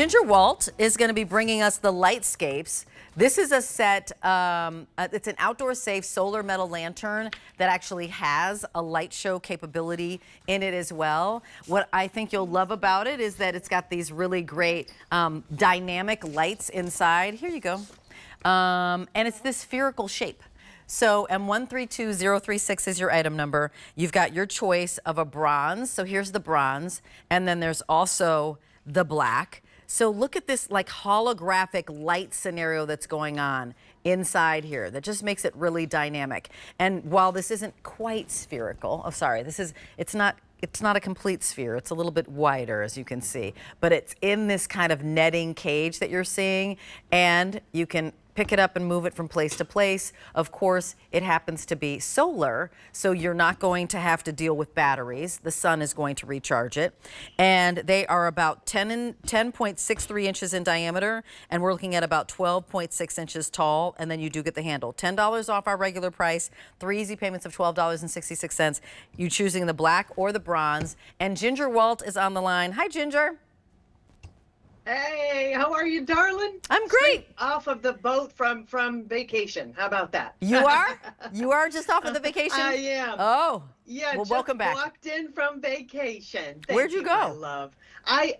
Ginger Walt is going to be bringing us the Lightscapes. This is a set, it's an outdoor safe solar metal lantern that actually has a light show capability in it as well. What I think you'll love about it is that it's got these really great dynamic lights inside. Here you go. And it's this spherical shape. So M132036 is your item number. You've got your choice of a bronze. So here's the bronze. And then there's also the black. So look at this like holographic light scenario that's going on inside here that just makes it really dynamic. And while this isn't quite spherical, it's not a complete sphere. It's a little bit wider, as you can see, but it's in this kind of netting cage that you're seeing, and you can pick it up and move it from place to place. Of course, it happens to be solar, so you're not going to have to deal with batteries. The sun is going to recharge it. And they are about 10.63 inches in diameter, and we're looking at about 12.6 inches tall, and then you do get the handle. $10 off our regular price, 3 easy payments of $12.66. You choosing the black or the bronze. And Ginger Walt is on the line. Hi, Ginger. Hey, how are you, darling? I'm great. Straight off of the boat from vacation. How about that? You are? You are just off of the vacation? I am. Oh. Yeah, well, welcome back. Walked in from vacation. Where'd you go? My love. I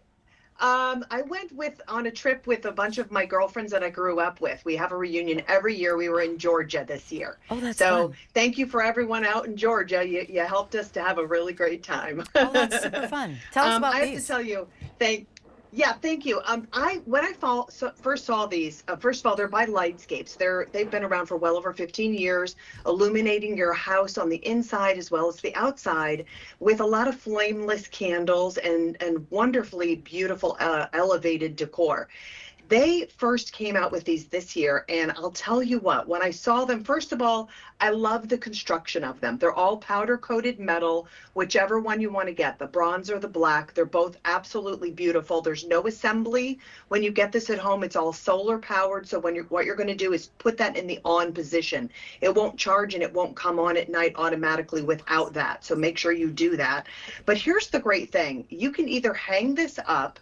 went on a trip with a bunch of my girlfriends that I grew up with. We have a reunion every year. We were in Georgia this year. Oh, that's so fun. Thank you for everyone out in Georgia. You helped us to have a really great time. Oh, that's super fun. Tell us about these. I these. have to tell you, thank you. When I first saw these, first of all, they're by Lightscapes. They've been around for well over 15 years, illuminating your house on the inside as well as the outside with a lot of flameless candles and wonderfully beautiful elevated decor. They first came out with these this year, and I'll tell you what, when I saw them, first of all, I love the construction of them. They're all powder-coated metal, whichever one you want to get, the bronze or the black. They're both absolutely beautiful. There's no assembly. When you get this at home, it's all solar-powered, so what you're going to do is put that in the on position. It won't charge and it won't come on at night automatically without that, so make sure you do that. But here's the great thing. You can either hang this up.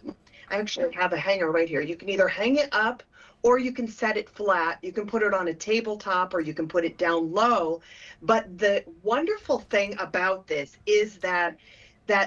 I actually have a hanger right here. You can either hang it up or you can set it flat. You can put it on a tabletop or you can put it down low. But the wonderful thing about this is that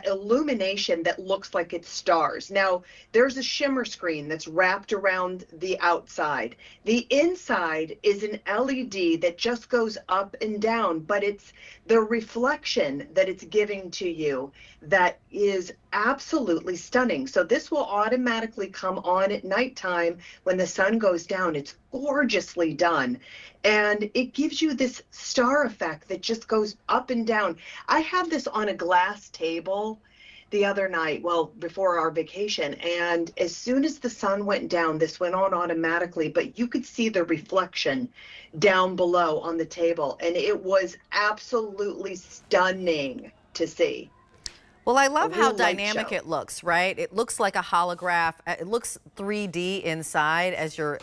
illumination that looks like it's stars. Now, there's a shimmer screen that's wrapped around the outside. The inside is an LED that just goes up and down, but it's the reflection that it's giving to you that is absolutely stunning. So this will automatically come on at nighttime when the sun goes down. It's gorgeously done. And it gives you this star effect that just goes up and down. I have this on a glass table the other night, well, before our vacation, and as soon as the sun went down, this went on automatically, but you could see the reflection down below on the table, and it was absolutely stunning to see. Well, I love how dynamic it looks, right? It looks like a holograph. It looks 3D inside as you're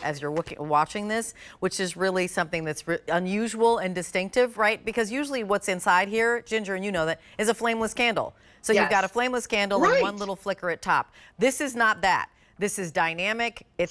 watching this, which is really something that's unusual and distinctive, right? Because usually what's inside here, Ginger, and you know that, is a flameless candle. So you've got a flameless candle and one little flicker at top. This is not that. This is dynamic. It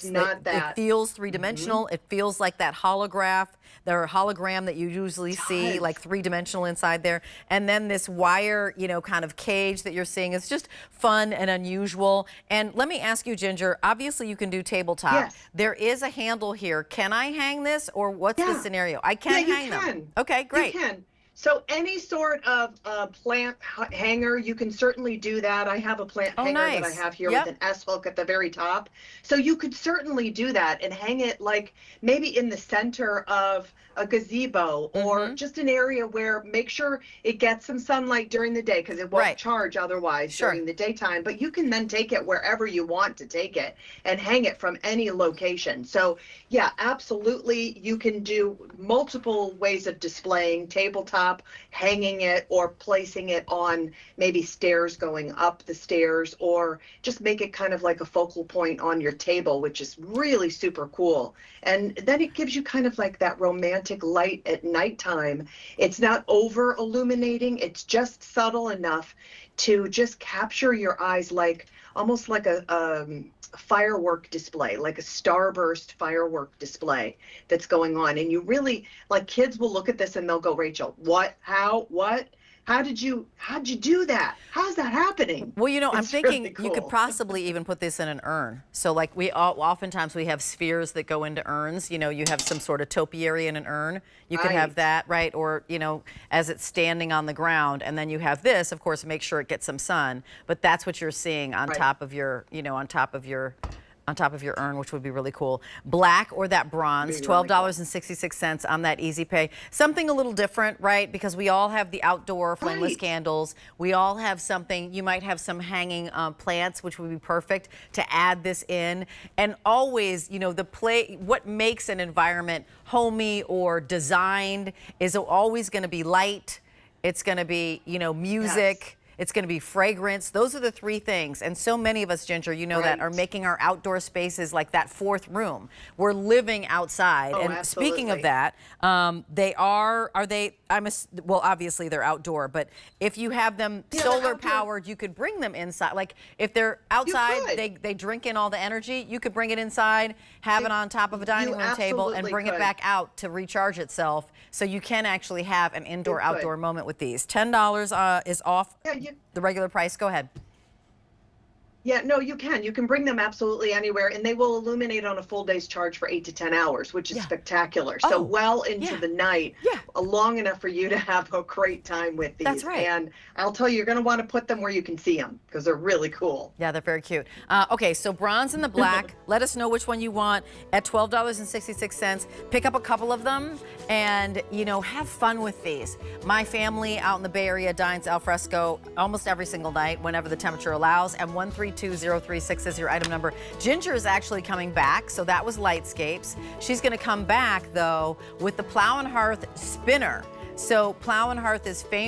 feels three-dimensional. It feels like that hologram that you usually see, like three-dimensional inside there. And then this wire, kind of cage that you're seeing is just fun and unusual. And let me ask you, Ginger, obviously you can do tabletop. Yes. There is a handle here. Can I hang this, or what's the scenario? I can hang them. Okay, great. You can. So any sort of plant hanger, you can certainly do that. I have a plant hanger that I have here with an S-hook at the very top. So you could certainly do that and hang it like maybe in the center of a gazebo or just an area where make sure it gets some sunlight during the day because it won't charge otherwise during the daytime. But you can then take it wherever you want to take it and hang it from any location. So yeah, absolutely. You can do multiple ways of displaying tabletop, hanging it, or placing it on maybe stairs going up the stairs, or just make it kind of like a focal point on your table, which is really super cool. And then it gives you kind of like that romantic light at nighttime. It's not over illuminating. It's just subtle enough to just capture your eyes like almost like a firework display, like a starburst firework display that's going on. And you really, like, kids will look at this and they'll go, Rachel, what, how, what? How'd you do that? How's that happening? Well, you know, I'm It's thinking really you could cool. possibly even put this in an urn. So like oftentimes we have spheres that go into urns. You know, you have some sort of topiary in an urn. You could have Right. that, right? Or, you know, as it's standing on the ground. And then you have this, of course, make sure it gets some sun. But that's what you're seeing on Right. top of your, you know, on top of your urn, which would be really cool. Black or that bronze, Be really cool. $12.66 on that Easy Pay. Something a little different, right? Because we all have the outdoor flameless Right. candles. We all have something, you might have some hanging plants, which would be perfect to add this in. And always, you know, what makes an environment homey or designed is always going to be light. It's going to be, you know, music. Yes. It's going to be fragrance. Those are the three things. And so many of us, Ginger, you know, that Right. are making our outdoor spaces like that fourth room. We're living outside. Oh, And speaking of absolutely. that, well, obviously they're outdoor, but if you have them Yeah, they're solar outdoor. powered, you could bring them inside. Like if they're outside, could. they drink in all the energy. You could bring it inside, have it on top of a dining room table, and absolutely bring it could. back out to recharge itself. So you can actually have an could. indoor-outdoor moment with these. $10 is off Yeah, the regular price. Go ahead. Yeah, no, you can. You can bring them absolutely anywhere, and they will illuminate on a full day's charge for 8 to 10 hours, which is Yeah. spectacular. Oh, So well into yeah. the night, Yeah. long enough for you to have a great time with these. That's right. And I'll tell you, you're going to want to put them where you can see them because they're really cool. Yeah, they're very cute. Okay, so bronze and the black. Let us know which one you want at $12.66. Pick up a couple of them and, you know, have fun with these. My family out in the Bay Area dines al fresco almost every single night whenever the temperature allows, and 132036 is your item number. Ginger is actually coming back, so that was Lightscapes. She's going to come back, though, with the Plow and Hearth spinner. So Plow and Hearth is famous